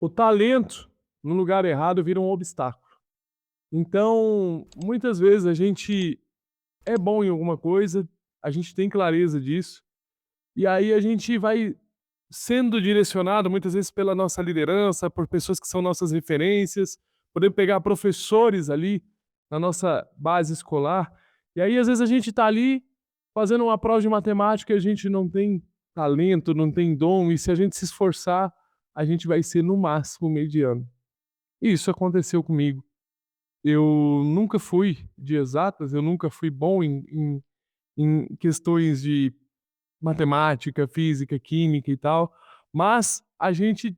O talento no lugar errado vira um obstáculo. Então, muitas vezes a gente é bom em alguma coisa, a gente tem clareza disso, e aí a gente vai sendo direcionado muitas vezes pela nossa liderança, por pessoas que são nossas referências, poder pegar professores ali na nossa base escolar, e aí às vezes a gente está ali fazendo uma prova de matemática e a gente não tem talento, não tem dom, e se a gente se esforçar, a gente vai ser no máximo mediano. E isso aconteceu comigo. Eu nunca fui de exatas, eu nunca fui bom em questões de matemática, física, química e tal, mas a gente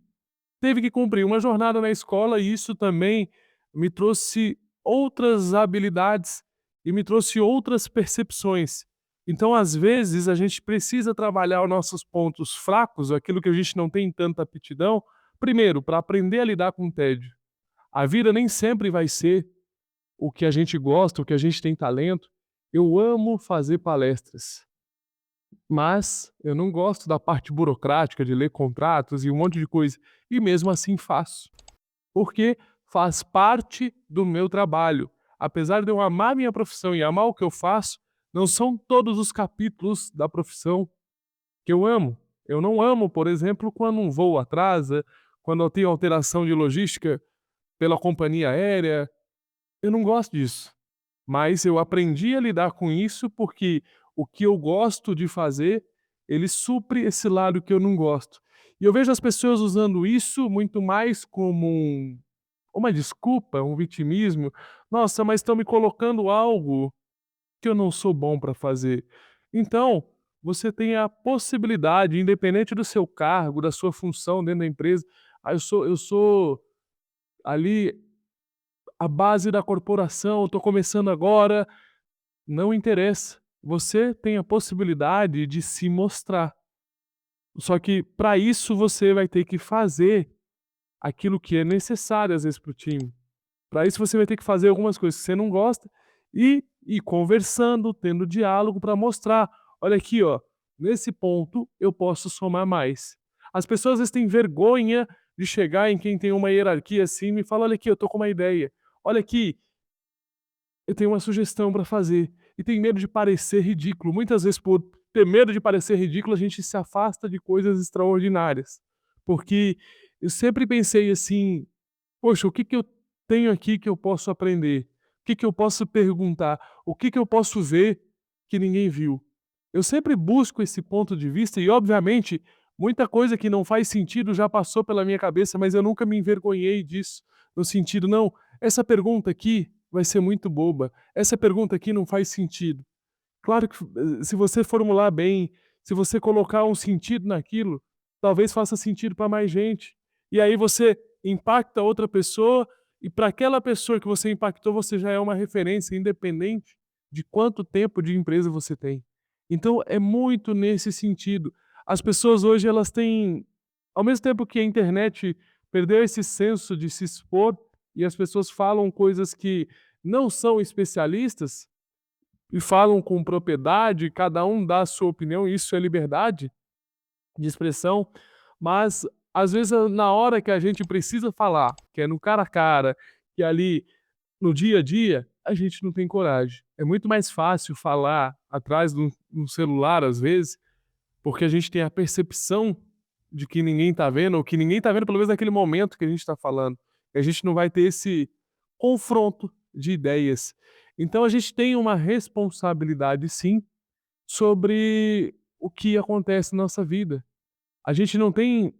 teve que cumprir uma jornada na escola e isso também me trouxe outras habilidades e me trouxe outras percepções. Então, às vezes, a gente precisa trabalhar os nossos pontos fracos, aquilo que a gente não tem tanta aptidão, primeiro, para aprender a lidar com o tédio. A vida nem sempre vai ser o que a gente gosta, o que a gente tem talento. Eu amo fazer palestras, mas eu não gosto da parte burocrática de ler contratos e um monte de coisa, e mesmo assim faço, porque faz parte do meu trabalho. Apesar de eu amar minha profissão e amar o que eu faço, não são todos os capítulos da profissão que eu amo. Eu não amo, por exemplo, quando um voo atrasa, quando eu tenho alteração de logística pela companhia aérea, eu não gosto disso. Mas eu aprendi a lidar com isso, porque o que eu gosto de fazer, ele supre esse lado que eu não gosto. E eu vejo as pessoas usando isso muito mais como uma desculpa, um vitimismo. "Nossa, mas estão me colocando algo que eu não sou bom para fazer". Então, você tem a possibilidade, independente do seu cargo, da sua função dentro da empresa, eu sou ali a base da corporação, estou começando agora. Não interessa. Você tem a possibilidade de se mostrar. Só que para isso você vai ter que fazer aquilo que é necessário às vezes para o time. Para isso você vai ter que fazer algumas coisas que você não gosta e ir conversando, tendo diálogo para mostrar: "Olha aqui, ó, nesse ponto eu posso somar mais". As pessoas às vezes têm vergonha de chegar em quem tem uma hierarquia acima e falar: "Olha aqui, eu tô com uma ideia. Olha aqui, eu tenho uma sugestão para fazer", e tem medo de parecer ridículo. Muitas vezes, por ter medo de parecer ridículo, a gente se afasta de coisas extraordinárias. Porque eu sempre pensei assim: "Poxa, o que que eu tenho aqui que eu posso aprender? O que que eu posso perguntar? O que que eu posso ver que ninguém viu?". Eu sempre busco esse ponto de vista e, obviamente, muita coisa que não faz sentido já passou pela minha cabeça, mas eu nunca me envergonhei disso, no sentido: "Não, essa pergunta aqui vai ser muito boba, essa pergunta aqui não faz sentido". Claro que se você formular bem, se você colocar um sentido naquilo, talvez faça sentido para mais gente. E aí você impacta outra pessoa, e para aquela pessoa que você impactou, você já é uma referência, independente de quanto tempo de empresa você tem. Então é muito nesse sentido. As pessoas hoje elas têm, ao mesmo tempo que a internet perdeu esse senso de se expor, e as pessoas falam coisas que não são especialistas, e falam com propriedade, cada um dá a sua opinião, e isso é liberdade de expressão, mas às vezes na hora que a gente precisa falar, que é no cara a cara, que é ali no dia a dia, a gente não tem coragem. É muito mais fácil falar atrás de um celular, às vezes, porque a gente tem a percepção de que ninguém está vendo, ou que ninguém está vendo pelo menos naquele momento que a gente está falando. E a gente não vai ter esse confronto de ideias. Então a gente tem uma responsabilidade sim, sobre o que acontece na nossa vida. A gente não tem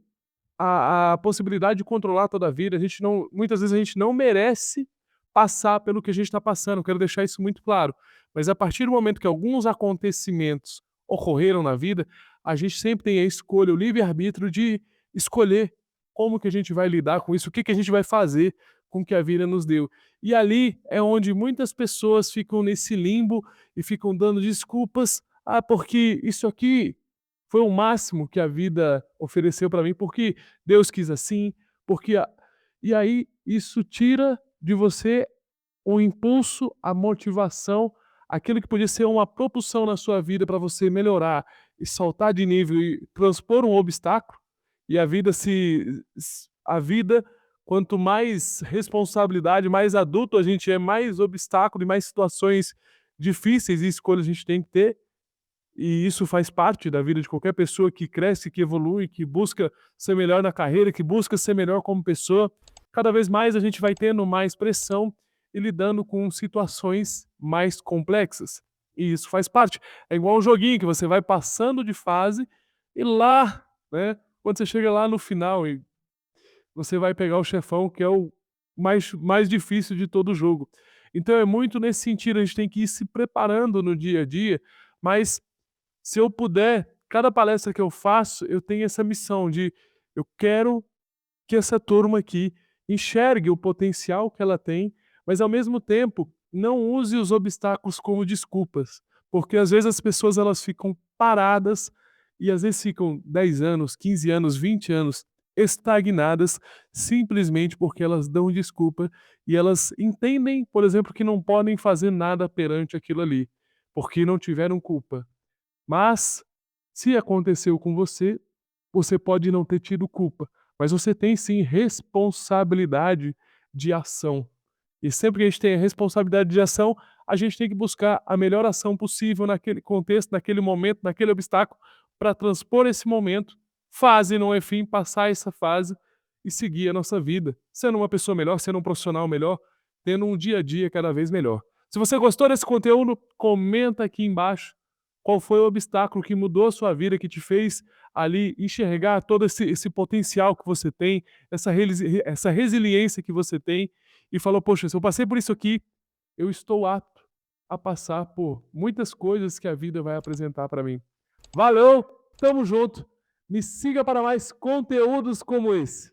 a possibilidade de controlar toda a vida, a gente não, muitas vezes a gente não merece passar pelo que a gente está passando, quero deixar isso muito claro. Mas a partir do momento que alguns acontecimentos ocorreram na vida, a gente sempre tem a escolha, o livre-arbítrio de escolher como que a gente vai lidar com isso, o que que a gente vai fazer com o que a vida nos deu. E ali é onde muitas pessoas ficam nesse limbo e ficam dando desculpas: "Ah, porque isso aqui foi o máximo que a vida ofereceu para mim, porque Deus quis assim, porque a". E aí isso tira de você o impulso, a motivação, aquilo que podia ser uma propulsão na sua vida para você melhorar e saltar de nível e transpor um obstáculo, e a vida A vida, quanto mais responsabilidade, mais adulto a gente é, mais obstáculo e mais situações difíceis e escolhas a gente tem que ter, e isso faz parte da vida de qualquer pessoa que cresce, que evolui, que busca ser melhor na carreira, que busca ser melhor como pessoa. Cada vez mais a gente vai tendo mais pressão e lidando com situações mais complexas. E isso faz parte. É igual um joguinho que você vai passando de fase e lá, né, quando você chega lá no final e você vai pegar o chefão, que é o mais difícil de todo o jogo. Então é muito nesse sentido, a gente tem que ir se preparando no dia a dia, mas se eu puder, cada palestra que eu faço, eu tenho essa missão de eu quero que essa turma aqui enxergue o potencial que ela tem, mas ao mesmo tempo não use os obstáculos como desculpas, porque às vezes as pessoas elas ficam paradas e às vezes ficam 10 anos, 15 anos, 20 anos estagnadas simplesmente porque elas dão desculpa e elas entendem, por exemplo, que não podem fazer nada perante aquilo ali, porque não tiveram culpa. Mas, se aconteceu com você, você pode não ter tido culpa, mas você tem sim responsabilidade de ação. E sempre que a gente tem a responsabilidade de ação, a gente tem que buscar a melhor ação possível naquele contexto, naquele momento, naquele obstáculo, para transpor esse momento, fase não é fim, passar essa fase e seguir a nossa vida, sendo uma pessoa melhor, sendo um profissional melhor, tendo um dia a dia cada vez melhor. Se você gostou desse conteúdo, comenta aqui embaixo qual foi o obstáculo que mudou a sua vida, que te fez ali enxergar todo esse potencial que você tem, essa resiliência que você tem, e falou: "Poxa, se eu passei por isso aqui, eu estou apto a passar por muitas coisas que a vida vai apresentar para mim". Valeu, tamo junto. Me siga para mais conteúdos como esse.